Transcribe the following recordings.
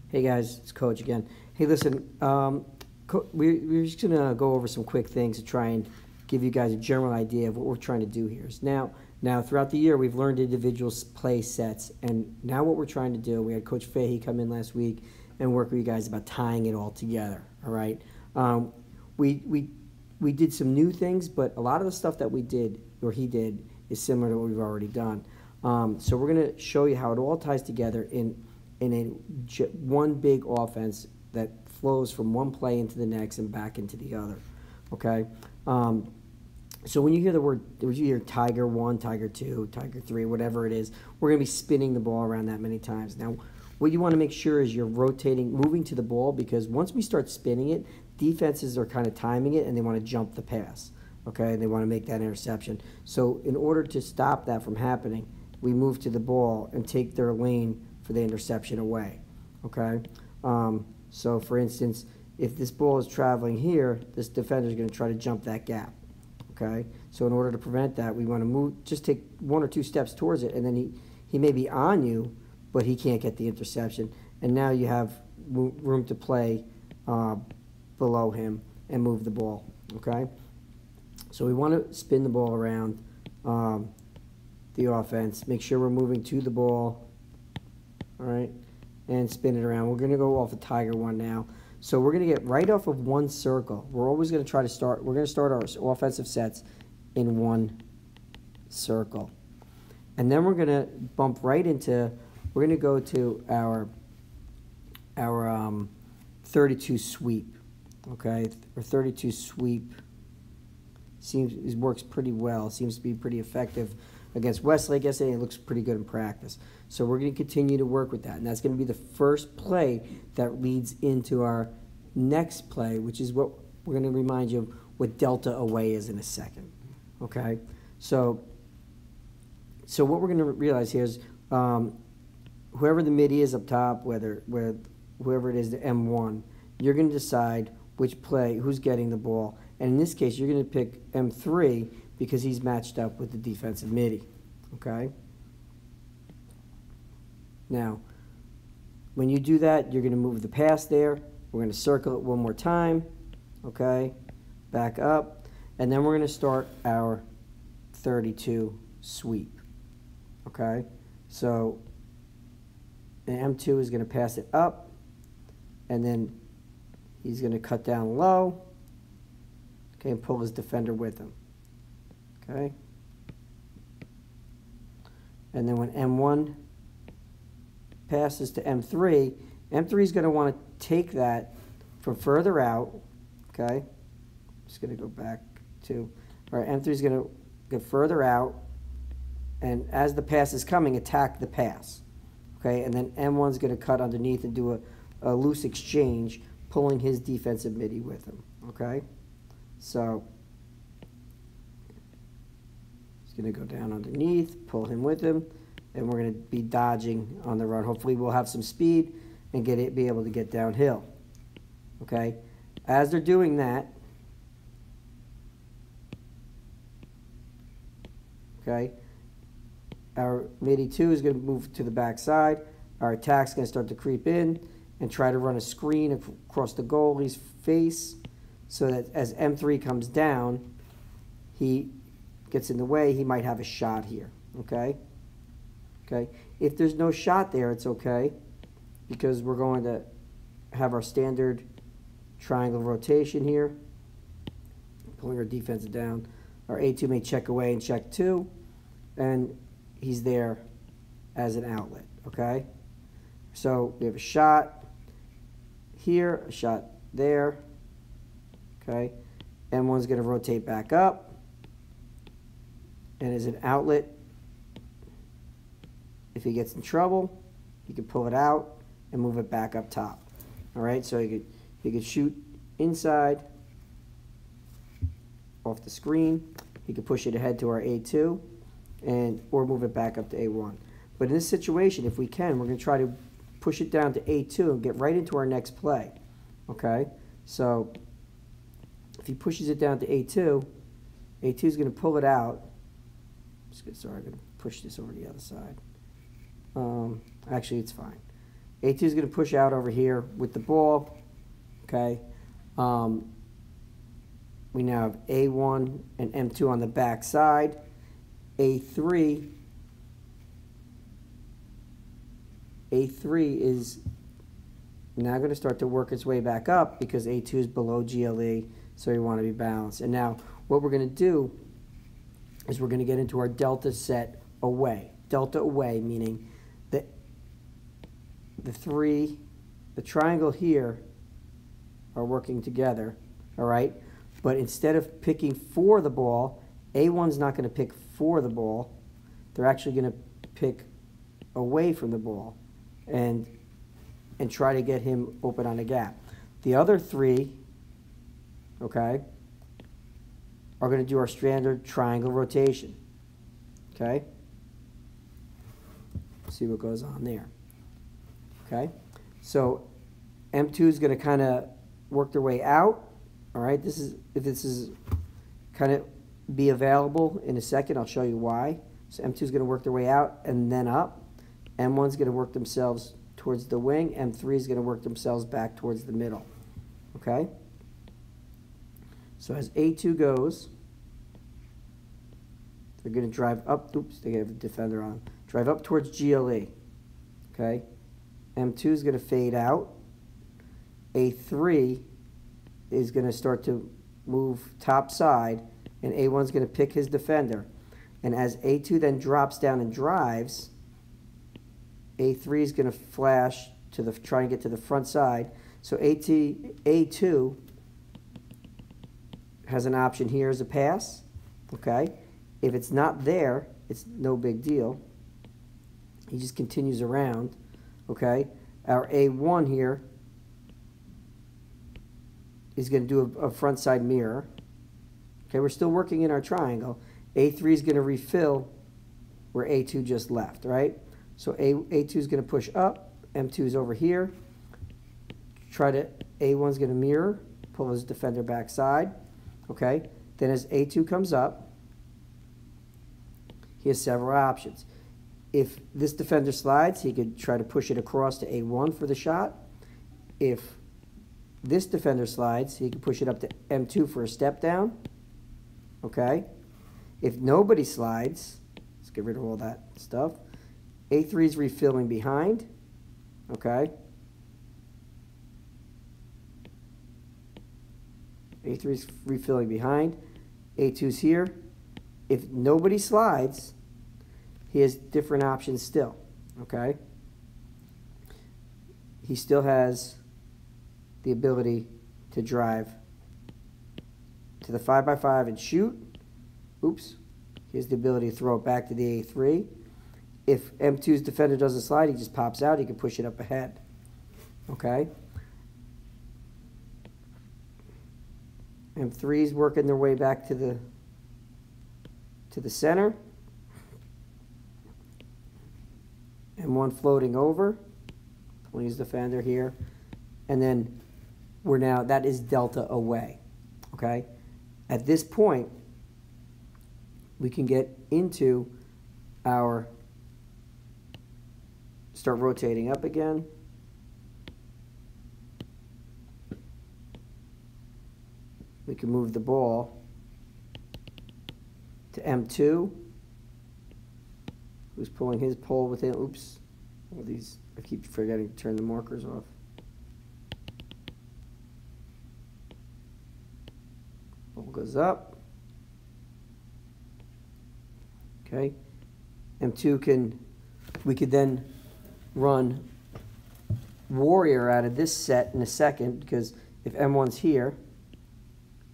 Hey guys, it's Coach again. Hey, listen, we're just gonna go over some quick things to try and give you guys a general idea of what we're trying to do here. Now throughout the year, we've learned individual play sets, and now what we're trying to do, we had Coach Fahey come in last week and work with you guys about tying it all together. All right, we did some new things, but a lot of the stuff that we did or he did is similar to what we've already done. So we're gonna show you how it all ties together in one big offense that flows from one play into the next and back into the other. Okay. So when you hear the word, when you hear Tiger 1, Tiger 2, Tiger 3, whatever it is, we're going to be spinning the ball around that many times. Now, what you want to make sure is you're rotating, moving to the ball, because once we start spinning it, defenses are kind of timing it and they want to jump the pass. Okay, and they want to make that interception. So in order to stop that from happening, we move to the ball and take their lane for the interception away. Okay, so for instance, if this ball is traveling here, this defender is going to try to jump that gap. Okay, so in order to prevent that, we want to move, just take 1 or 2 steps towards it, and then he may be on you, but he can't get the interception. And now you have room to play below him and move the ball. Okay, so we want to spin the ball around the offense. Make sure we're moving to the ball. All right, and spin it around. We're going to go off of Tiger 1 now. So we're going to get right off of one circle. We're always going to try to start, we're going to start our offensive sets in one circle. And then we're going to bump right into, we're going to go to our 32 sweep. Okay, our 32 sweep works pretty well. Seems to be pretty effective against Westlake yesterday. It looks pretty good in practice. So we're going to continue to work with that. And that's going to be the first play that leads into our next play, which is what we're going to remind you of what delta away is in a second. Okay? So what we're going to realize here is whoever the midi is up top, whoever it is, the M1, you're going to decide which play, who's getting the ball. And in this case, you're going to pick M3 because he's matched up with the defensive midi. Okay? Now, when you do that, you're going to move the pass there. We're going to circle it one more time. Okay? Back up. And then we're going to start our 32 sweep. Okay? So, the M2 is going to pass it up. And then he's going to cut down low. Okay, and pull his defender with him. Okay? And then when M1 passes to M3, M3 is going to want to take that from further out. Okay? Just going to go back to, all right, M3 is going to get further out, and as the pass is coming, attack the pass. Okay? And then M1 is going to cut underneath and do a loose exchange, pulling his defensive midi with him. Okay? So he's going to go down underneath, pull him with him, and we're going to be dodging on the run. Hopefully we'll have some speed and be able to get downhill. Okay? As they're doing that, okay, our midi 2 is going to move to the back side. Our attack's going to start to creep in and try to run a screen across the goalie's face so that as M3 comes down, he gets in the way, he might have a shot here. Okay? Okay, if there's no shot there, it's okay, because we're going to have our standard triangle rotation here, pulling our defense down. Our A2 may check away and check 2, and he's there as an outlet. Okay, so we have a shot here, a shot there. Okay, M1's going to rotate back up, and as an outlet, if he gets in trouble, he could pull it out and move it back up top. All right, so he could shoot inside off the screen. He could push it ahead to our A2, or move it back up to A1. But in this situation, if we can, we're going to try to push it down to A2 and get right into our next play. Okay, so if he pushes it down to A2, A2 is going to pull it out. Sorry, I'm going to push this over to the other side. Actually, it's fine. A2 is going to push out over here with the ball. Okay. We now have A1 and M2 on the back side. A3 is now going to start to work its way back up because A2 is below GLE, so we want to be balanced. And now what we're going to do is we're going to get into our delta set away. Delta away meaning that the triangle here are working together, all right? But instead of picking for the ball, A1's not going to pick for the ball. They're actually going to pick away from the ball and try to get him open on a gap. The other three, okay, are going to do our standard triangle rotation, okay? See what goes on there, okay? So M2 is going to kind of work their way out, all right? This is kind of be available in a second. I'll show you why. So M2 is going to work their way out and then up. M1 is going to work themselves towards the wing. M3 is going to work themselves back towards the middle. Okay? So as A2 goes, they're going to drive up. Oops, they have a defender on. Drive up towards GLE. Okay? M2 is going to fade out. A3 is going to start to move top side, and A1 is going to pick his defender. And as A2 then drops down and drives, A3 is going to flash to try and get to the front side. So A2 has an option here as a pass. Okay? If it's not there, it's no big deal. He just continues around. Okay? Our A1 here is going to do a front side mirror. Okay, we're still working in our triangle. A3 is going to refill where A2 just left, right? So A2 is going to push up. M2 is over here. A1 is going to mirror, pull his defender backside. Okay, then as A2 comes up, he has several options. If this defender slides, he could try to push it across to A1 for the shot. If this defender slides, he can push it up to M2 for a step down. Okay? If nobody slides, let's get rid of all that stuff. A3 is refilling behind. Okay? A3 is refilling behind. A2's here. If nobody slides, he has different options still. Okay? He still has the ability to drive to the 5x5 and shoot. Oops. He has the ability to throw it back to the A3. If M2's defender doesn't slide, he just pops out. He can push it up ahead. Okay? M3's working their way back to the center. M1 floating over. Pulling his defender here. And then that is delta away. Okay? At this point, we can get into start rotating up again. We can move the ball to M2, who's pulling his pole with him. Oops. All these, I keep forgetting to turn the markers off. Ball goes up. Okay. M2 we could then run Warrior out of this set in a second, because if M1's here,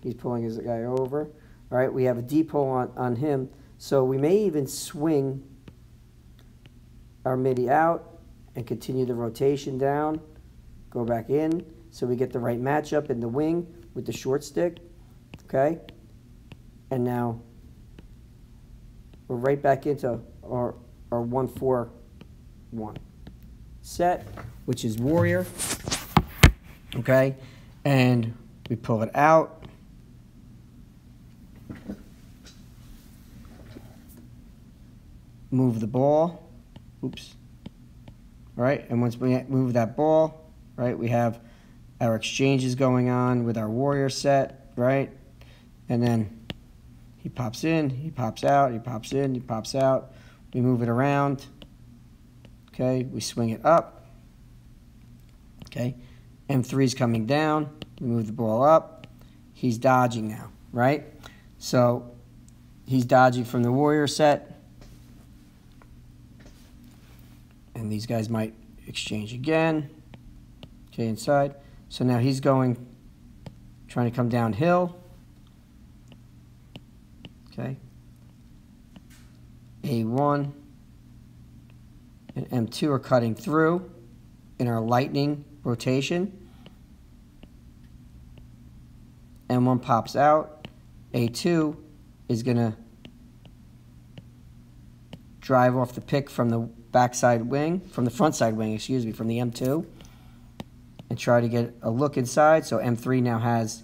he's pulling his guy over. All right, we have a dipole on him, so we may even swing our MIDI out and continue the rotation down, go back in, so we get the right matchup in the wing with the short stick. Okay, and now we're right back into our 1-4-1 set, which is Warrior. Okay, and we pull it out. Move the ball. Oops. right? And once we move that ball, right, we have our exchanges going on with our warrior set, right? And then he pops in, he pops out, he pops in, he pops out. We move it around, okay? We swing it up, okay? M3's coming down, we move the ball up. He's dodging now, right? So he's dodging from the warrior set. And these guys might exchange again. Okay, inside. So now he's trying to come downhill. Okay. A1 and M2 are cutting through in our lightning rotation. M1 pops out. A2 is going to drive off the pick from the backside wing, from the front side wing, excuse me, from the M2, and try to get a look inside. So M3 now has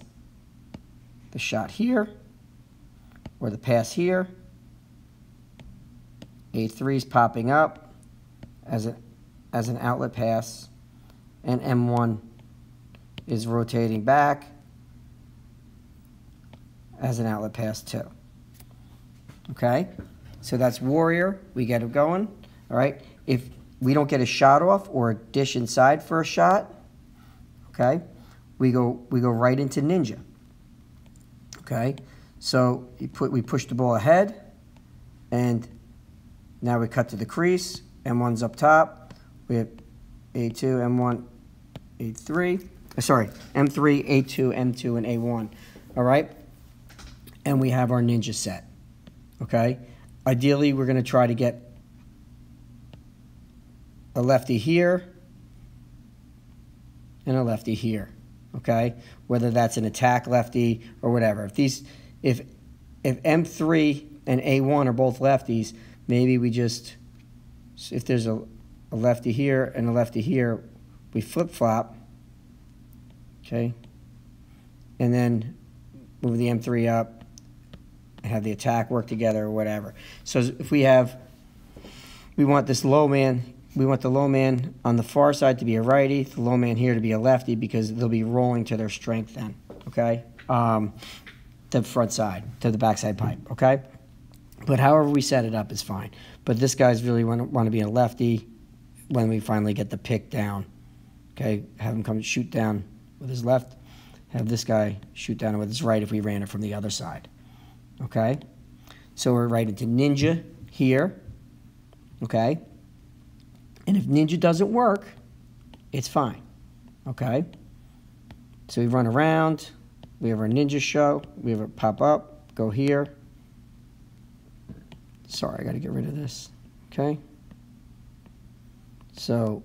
the shot here, or the pass here. A3 is popping up as an outlet pass, and M1 is rotating back as an outlet pass too. Okay, so that's warrior. We get it going. All right. If we don't get a shot off or a dish inside for a shot, okay, we go right into ninja. Okay, so we push the ball ahead, and now we cut to the crease. M1's up top. We have A2, M1, A3. Sorry, M3, A2, M2, and A1. All right, and we have our ninja set. Okay, ideally we're going to try to get a lefty here and a lefty here. Okay, whether that's an attack lefty or whatever. If M3 and A1 are both lefties, maybe we just, if there's a lefty here and a lefty here, we flip-flop, okay, and then move the M3 up and have the attack work together or whatever. So if we want this low man, we want the low man on the far side to be a righty, the low man here to be a lefty, because they'll be rolling to their strength then, okay, to the front side, to the backside pipe, okay? But however we set it up is fine. But this guy's really want to be a lefty when we finally get the pick down, okay? Have him come shoot down with his left. Have this guy shoot down with his right if we ran it from the other side, okay? So we're right into ninja here, okay? And if ninja doesn't work, it's fine, okay? So we run around. We have our ninja show. We have it pop up, go here. Sorry, I got to get rid of this, okay? So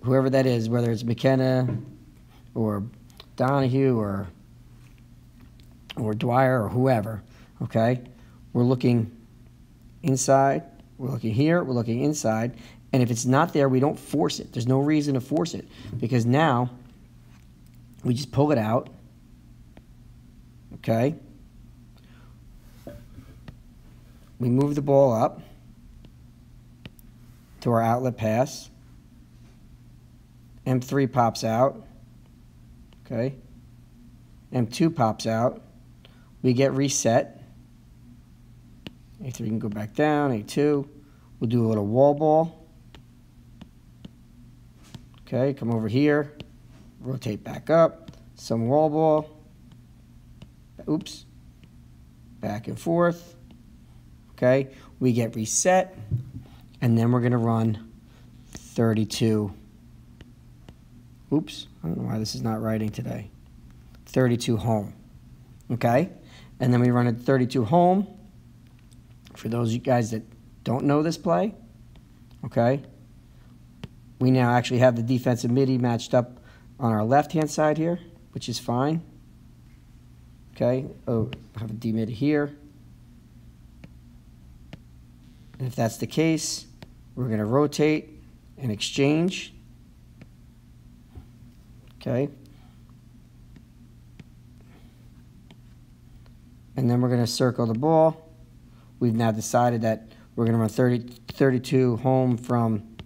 whoever that is, whether it's McKenna or Donahue or Dwyer or whoever, okay? We're looking inside. We're looking here, we're looking inside, and if it's not there, we don't force it. There's no reason to force it, because now we just pull it out, okay? We move the ball up to our outlet pass. M3 pops out, okay? M2 pops out. We get reset. A3 can go back down, A2. We'll do a little wall ball. Okay, come over here. Rotate back up. Some wall ball. Oops. Back and forth. Okay, we get reset. And then we're going to run 32. Oops, I don't know why this is not writing today. 32 home. Okay, and then we run it 32 home. For those of you guys that don't know this play, okay, we now actually have the defensive midi matched up on our left-hand side here, which is fine. Okay, oh, I have a D midi here. And if that's the case, we're going to rotate and exchange. Okay. And then we're going to circle the ball. We've now decided that we're going to run 32 home from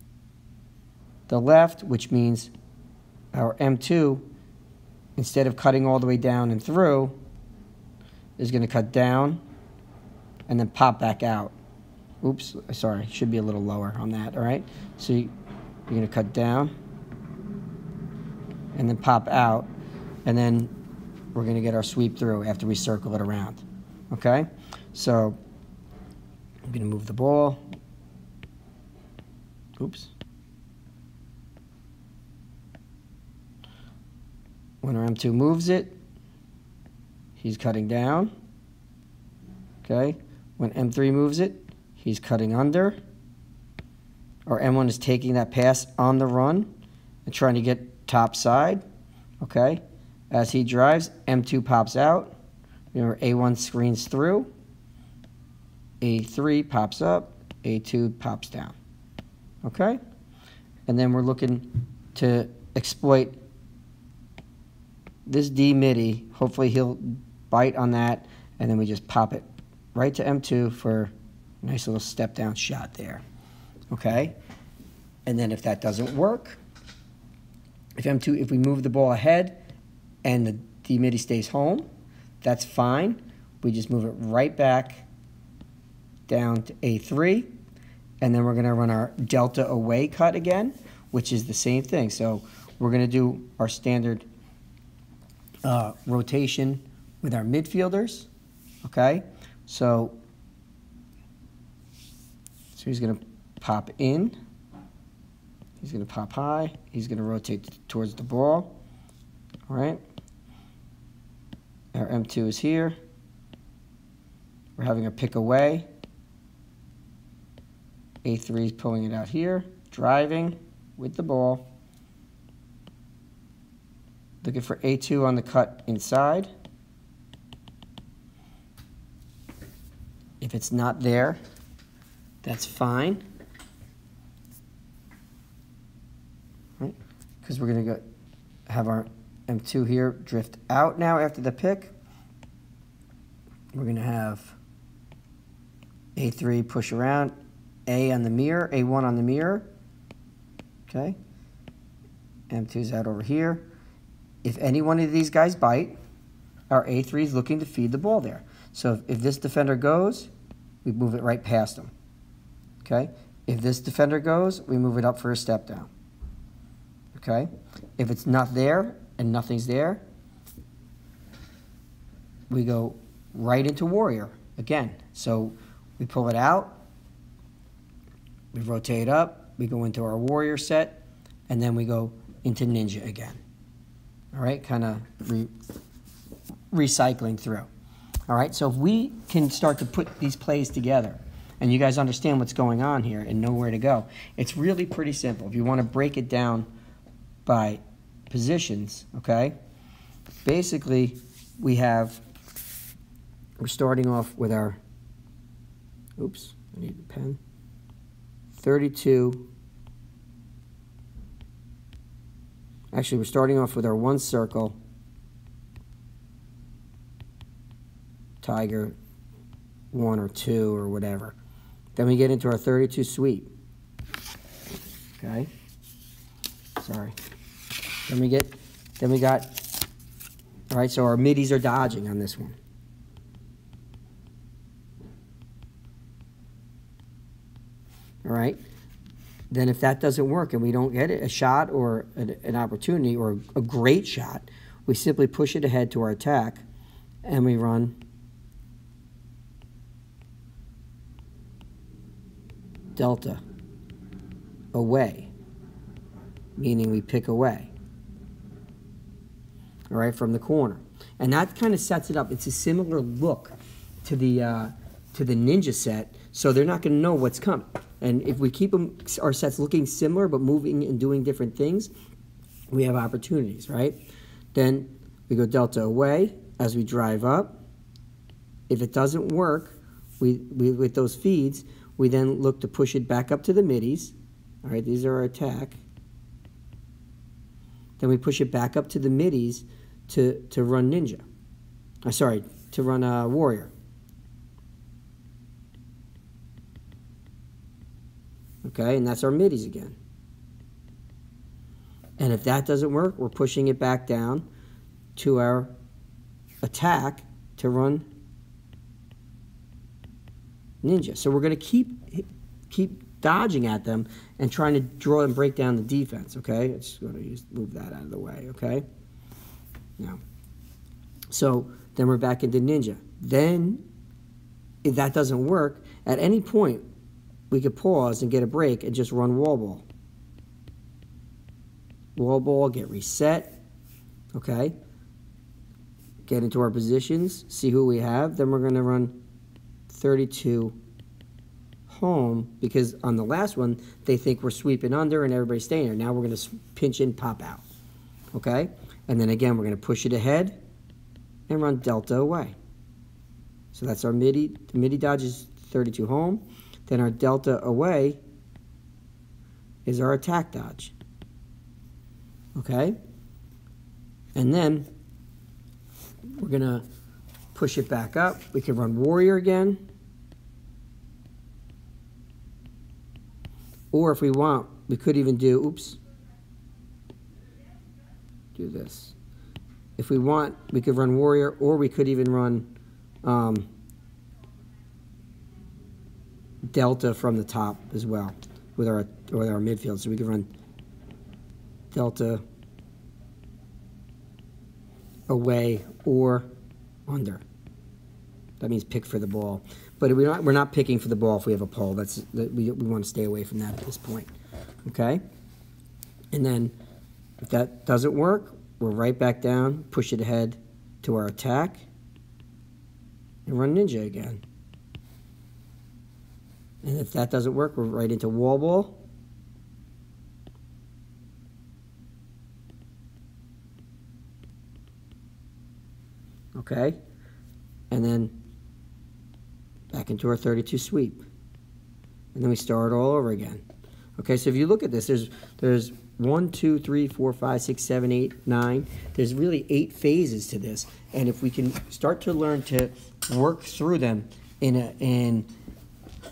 the left, which means our M2, instead of cutting all the way down and through, is going to cut down and then pop back out. Oops, sorry, should be a little lower on that, all right? So you're going to cut down and then pop out, and then we're going to get our sweep through after we circle it around, okay? So I'm going to move the ball. Oops. When our M2 moves it, he's cutting down, okay? When M3 moves it, he's cutting under. Our M1 is taking that pass on the run and trying to get top side, okay? As he drives, M2 pops out. Remember, A1 screens through. A3 pops up. A2 pops down, okay? And then we're looking to exploit this D MIDI. Hopefully he'll bite on that, and then we just pop it right to M2 for a nice little step down shot there, okay? And then if that doesn't work, if we move the ball ahead and the D MIDI stays home, that's fine. We just move it right back down to A3, and then we're going to run our delta away cut again, which is the same thing. So we're going to do our standard rotation with our midfielders, okay? So he's going to pop in. He's going to pop high. He's going to rotate towards the ball, all right? Our M2 is here. We're having a pick away. A3 is pulling it out here, driving with the ball. Looking for A2 on the cut inside. If it's not there, that's fine. Right? Because we're going to have our M2 here drift out now after the pick. We're going to have A3 push around, A on the mirror, A1 on the mirror. Okay. M2's out over here. If any one of these guys bite, our A3 is looking to feed the ball there. So if this defender goes, we move it right past him. Okay? If this defender goes, we move it up for a step down. Okay? If it's not there and nothing's there, we go right into warrior again. So we pull it out, we rotate up, we go into our warrior set, and then we go into ninja again. All right, kind of recycling through. All right, so if we can start to put these plays together and you guys understand what's going on here and know where to go, it's really pretty simple. If you want to break it down by positions, okay, basically we're starting off with our, oops, I need a pen, 32. Actually, we're starting off with our one circle, tiger, 1 or 2 or whatever. Then we get into our 32 sweep. Okay? Sorry. Then we got, all right, so our middies are dodging on this one. All right? Then if that doesn't work and we don't get a shot or an opportunity or a great shot, we simply push it ahead to our attack and we run delta away, meaning we pick away, all right, from the corner. And that kind of sets it up. It's a similar look to the ninja set, so they're not going to know what's coming. And if we keep our sets looking similar but moving and doing different things, we have opportunities, right? Then we go delta away as we drive up. If it doesn't work, we with those feeds, we then look to push it back up to the middies. All right, these are our attack. Then we push it back up to the middies to run ninja. Sorry, to run warrior. Okay, and that's our middies again. And if that doesn't work, we're pushing it back down to our attack to run ninja. So we're going to keep dodging at them and trying to draw and break down the defense, okay? It's going to move that out of the way, okay? Now, so then we're back into ninja. Then, if that doesn't work, at any point, we could pause and get a break and just run wall ball. Wall ball, get reset, okay? Get into our positions, see who we have. Then we're going to run 32 home, because on the last one, they think we're sweeping under and everybody's staying there. Now we're going to pinch in, pop out, okay? And then again, we're going to push it ahead and run delta away. So that's our midi. The midi dodge is 32 home. Then our delta away is our attack dodge, okay? And then we're going to push it back up. We can run warrior again. Or if we want, we could even do, do this. If we want, we could run warrior, or we could even run delta from the top as well with our midfield. So we could run delta away or under. That means pick for the ball. But we're not picking for the ball if we have a pole. We want to stay away from that at this point. Okay? And then if that doesn't work, we're right back down, push it ahead to our attack, and run ninja again. And if that doesn't work, we're right into wall ball. Okay? And then back into our 32 sweep. And then we start all over again. Okay, so if you look at this, there's 1, 2, 3, 4, 5, 6, 7, 8, 9. There's really 8 phases to this. And if we can start to learn to work through them in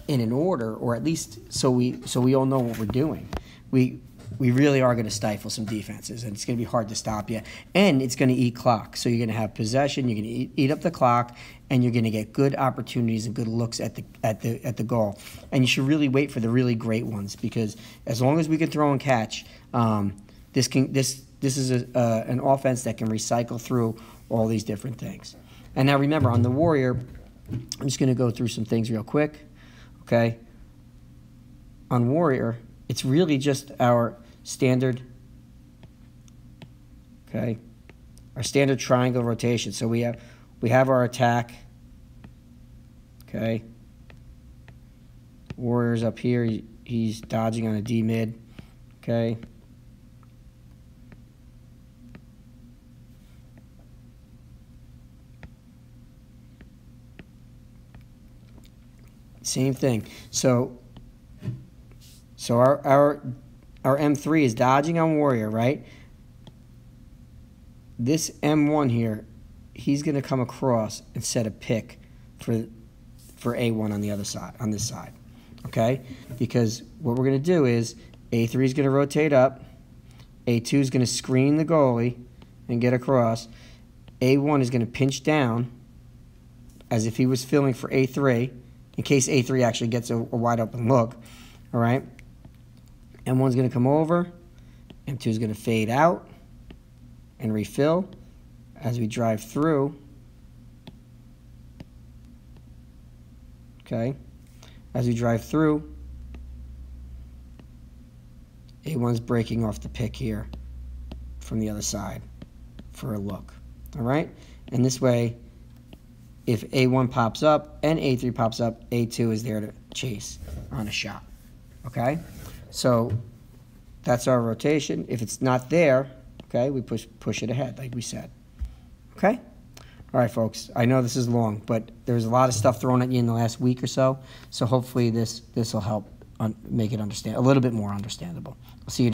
an order, or at least so we all know what we're doing, we really are going to stifle some defenses, and it's going to be hard to stop you. And it's going to eat clock. So you're going to have possession, you're going to eat up the clock, and you're going to get good opportunities and good looks at the goal. And you should really wait for the really great ones, because as long as we can throw and catch, this is an offense that can recycle through all these different things. And now remember, on the warrior, I'm just going to go through some things real quick. Okay. On warrior, it's really just our standard, okay, our standard triangle rotation. So we have our attack, okay. Warrior's up here. He's dodging on a D mid, okay. Same thing. So our M3 is dodging on warrior, right? This M1 here, he's going to come across and set a pick for A1 on the other side, on this side, okay? Because what we're going to do is A3 is going to rotate up, A2 is going to screen the goalie and get across, A1 is going to pinch down as if he was filling for A3, in case A3 actually gets a wide open look, all right? M1's going to come over, M2 is going to fade out and refill as we drive through, okay? As we drive through, A1's breaking off the pick here from the other side for a look, all right? And this way, if A1 pops up and A3 pops up, A2 is there to chase on a shot, okay? So that's our rotation. If it's not there, okay, we push it ahead like we said, okay? All right, folks, I know this is long, but there's a lot of stuff thrown at you in the last week or so, so hopefully this will help make it a little bit more understandable. I'll see you